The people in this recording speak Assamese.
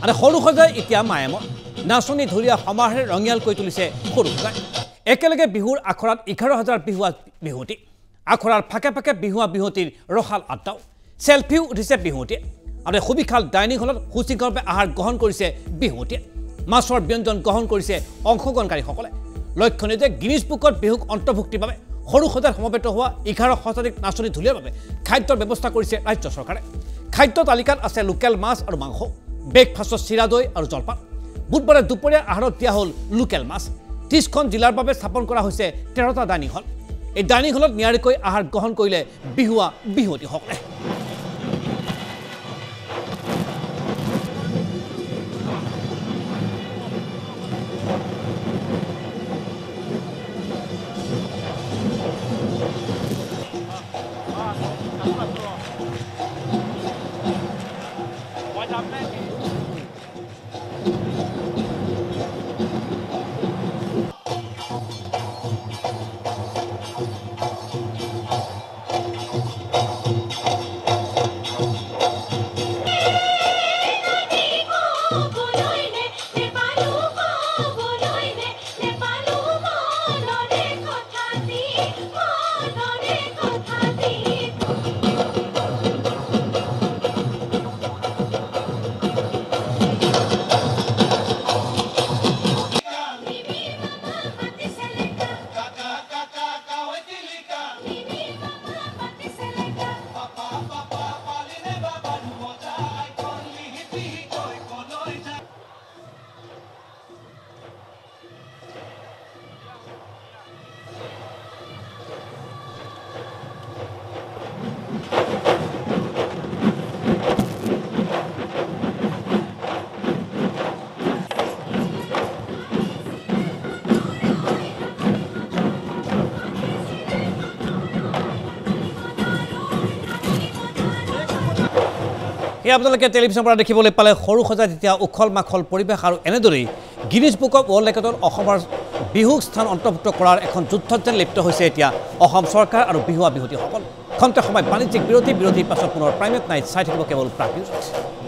আনে সৰু সজাই এতিয়া মায়ামৰ নাচনি ধুলীয়া সমাহে ৰঙিয়াল কৈ তুলিছে সৰু সজাই একেলগে বিহুৰ আখৰাত 11,000 বিহুৱতী আখৰাৰ ফাকে ফাকে বিহুৱতীৰ ৰহাল আড্ডাও সেলফিও উঠিছে বিহুৱতীয়ে আৰু খুবিখাল ডাইনিং হলত সুচিকৰপে আহাৰ গ্ৰহণ কৰিছে বিহুৱতীয়ে মাছৰ ব্যঞ্জন গ্ৰহণ কৰিছে অংশগ্ৰহণকাৰীসকলে লক্ষণীয় যে গিনিজ বুকত বিহুক অন্তৰ্ভুক্তিৰ বাবে সৰু সজাত সমবেত হোৱা 11 শতাধিক নাচনি ধুলীয়াৰ বাবে খাদ্যৰ ব্যৱস্থা কৰিছে ৰাজ্য চৰকাৰে খাদ্য তালিকাত আছে লোকেল মাছ আৰু মাংস ব্ৰেকফাষ্টত চিৰা দৈ আৰু জলপান বুধবাৰে দুপৰীয়া আহাৰত দিয়া হ'ল লোকেল মাছ 30খন জিলাৰ বাবে স্থাপন কৰা হৈছে 13টা ডাইনিং হল এই ডাইনিং হলত নিয়াৰিকৈ আহাৰ গ্ৰহণ কৰিলে বিহুৱতীসকলে আপোনালোকে টেলিভিছনৰ পৰা দেখিবলৈ পালে সৰু সজাই যেতিয়া উখল মাখল পৰিৱেশ আৰু এনেদৰেই গিনিজ বুক অফ ৱৰ্ল্ড ৰেকৰ্ডত অসমৰ বিহুক স্থান অন্তৰ্ভুক্ত কৰাৰ এখন যুদ্ধত যেন লিপ্ত হৈছে এতিয়া অসম চৰকাৰ আৰু বিহুৱতীসকল খন্তে সময় বাণিজ্যিক বিৰতিৰ পাছত পুনৰ প্ৰাইমেট নাইট চাই থাকিব কেৱল প্ৰাগ নিউজ